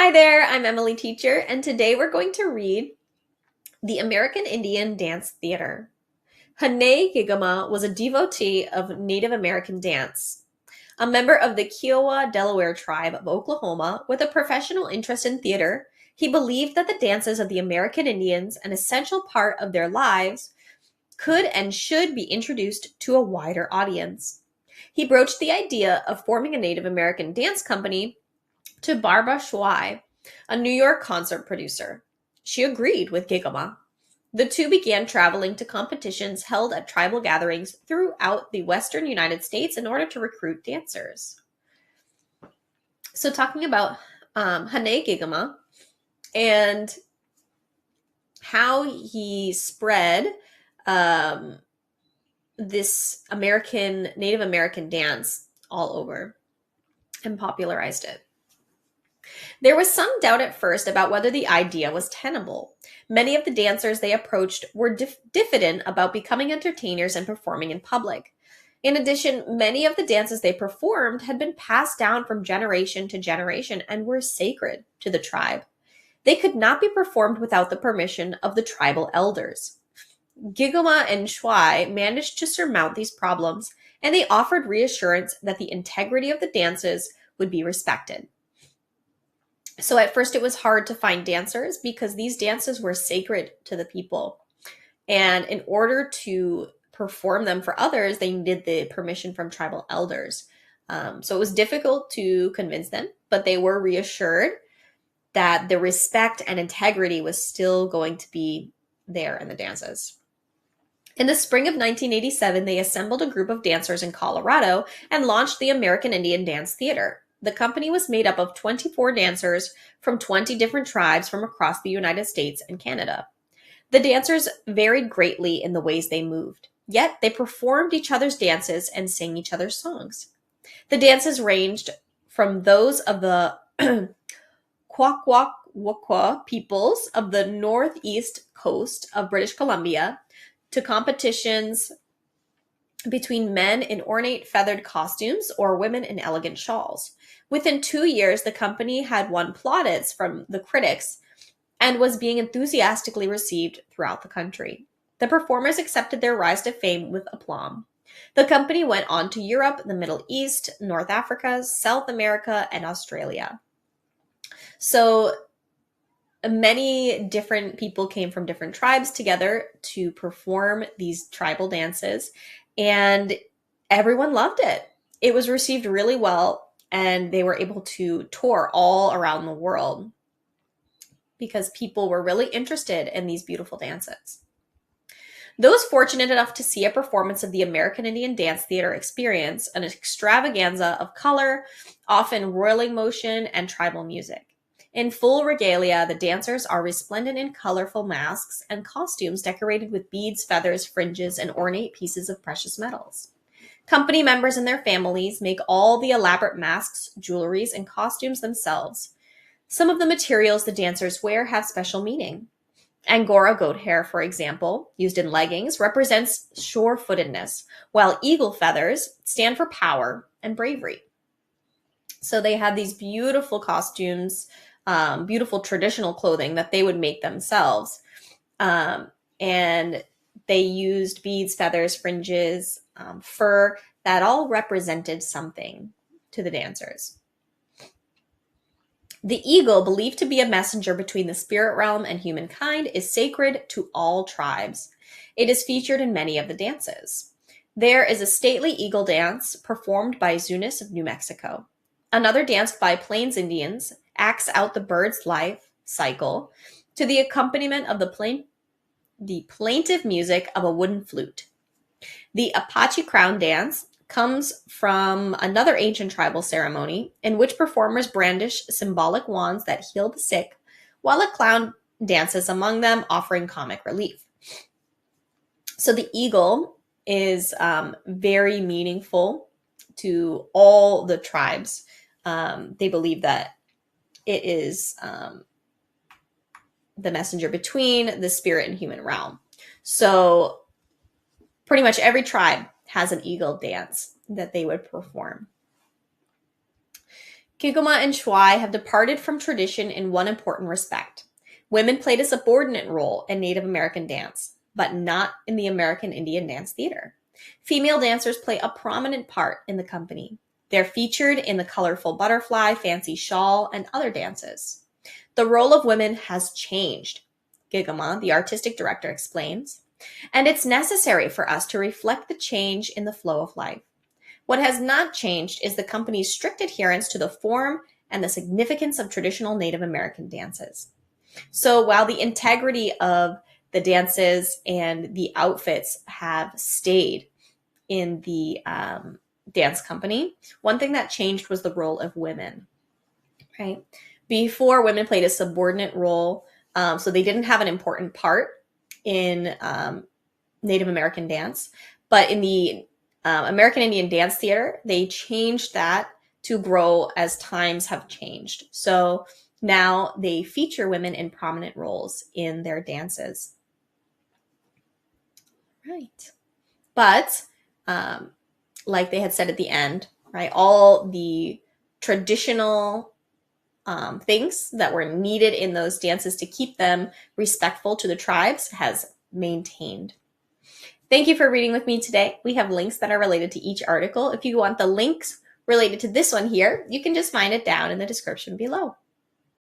Hi there, I'm Emily Teacher, and today we're going to read The American Indian Dance Theater. Hane Gigama was a devotee of Native American dance. A member of the Kiowa Delaware tribe of Oklahoma with a professional interest in theater, he believed that the dances of the American Indians, an essential part of their lives, could and should be introduced to a wider audience. He broached the idea of forming a Native American dance company to Barbara Schwei, a New York concert producer. She agreed with Gigama. The two began traveling to competitions held at tribal gatherings throughout the western United States in order to recruit dancers. So, talking about Hane Gigama and how he spread um, this Native American dance all over and popularized it. There was some doubt at first about whether the idea was tenable. Many of the dancers they approached were diffident about becoming entertainers and performing in public. In addition, many of the dances they performed had been passed down from generation to generation and were sacred to the tribe. They could not be performed without the permission of the tribal elders. Gigoma and Shuai managed to surmount these problems, and they offered reassurance that the integrity of the dances would be respected. So at first it was hard to find dancers because these dances were sacred to the people. And in order to perform them for others, they needed the permission from tribal elders. So it was difficult to convince them, but they were reassured that the respect and integrity was still going to be there in the dances. In the spring of 1987, they assembled a group of dancers in Colorado and launched the American Indian Dance Theater. The company was made up of 24 dancers from 20 different tribes from across the United States and Canada. The dancers varied greatly in the ways they moved, yet they performed each other's dances and sang each other's songs. The dances ranged from those of the Kwakwakwa peoples of the northeast coast of British Columbia to competitions between men in ornate feathered costumes or women in elegant shawls. Within 2 years, the company had won plaudits from the critics and was being enthusiastically received throughout the country. The performers accepted their rise to fame with aplomb. The company went on to Europe, the Middle East, North Africa, South America, and Australia. So many different people came from different tribes together to perform these tribal dances, and everyone loved it. It was received really well, and they were able to tour all around the world because people were really interested in these beautiful dances. Those fortunate enough to see a performance of the American Indian Dance Theater experience an extravaganza of color, often whirling motion, and tribal music. In full regalia, the dancers are resplendent in colorful masks and costumes decorated with beads, feathers, fringes, and ornate pieces of precious metals. Company members and their families make all the elaborate masks, jewelries, and costumes themselves. Some of the materials the dancers wear have special meaning. Angora goat hair, for example, used in leggings, represents sure-footedness, while eagle feathers stand for power and bravery. So they had these beautiful costumes, beautiful traditional clothing that they would make themselves. And they used beads, feathers, fringes, fur, that all represented something to the dancers. The eagle, believed to be a messenger between the spirit realm and humankind, is sacred to all tribes. It is featured in many of the dances. There is a stately eagle dance performed by Zunis of New Mexico. Another dance by Plains Indians acts out the bird's life cycle to the accompaniment of the plaintive music of a wooden flute. The Apache Crown Dance comes from another ancient tribal ceremony in which performers brandish symbolic wands that heal the sick, while a clown dances among them, offering comic relief. So the eagle is very meaningful to all the tribes. They believe that it is the messenger between the spirit and human realm. So pretty much every tribe has an eagle dance that they would perform. Kigoma and Shuai have departed from tradition in one important respect. Women played a subordinate role in Native American dance, but not in the American Indian Dance Theater. Female dancers play a prominent part in the company. They're featured in the colorful butterfly, fancy shawl, and other dances. The role of women has changed, Gigama, the artistic director, explains, and it's necessary for us to reflect the change in the flow of life. What has not changed is the company's strict adherence to the form and the significance of traditional Native American dances. So while the integrity of the dances and the outfits have stayed in the dance company, one thing that changed was the role of women, right? Before, women played a subordinate role, so they didn't have an important part in Native American dance. But in the American Indian Dance Theater, they changed that to grow as times have changed. So now they feature women in prominent roles in their dances. Right. But like they had said at the end, right, all the traditional things that were needed in those dances to keep them respectful to the tribes has maintained. Thank you for reading with me today. We have links that are related to each article. If you want the links related to this one here, you can just find it down in the description below.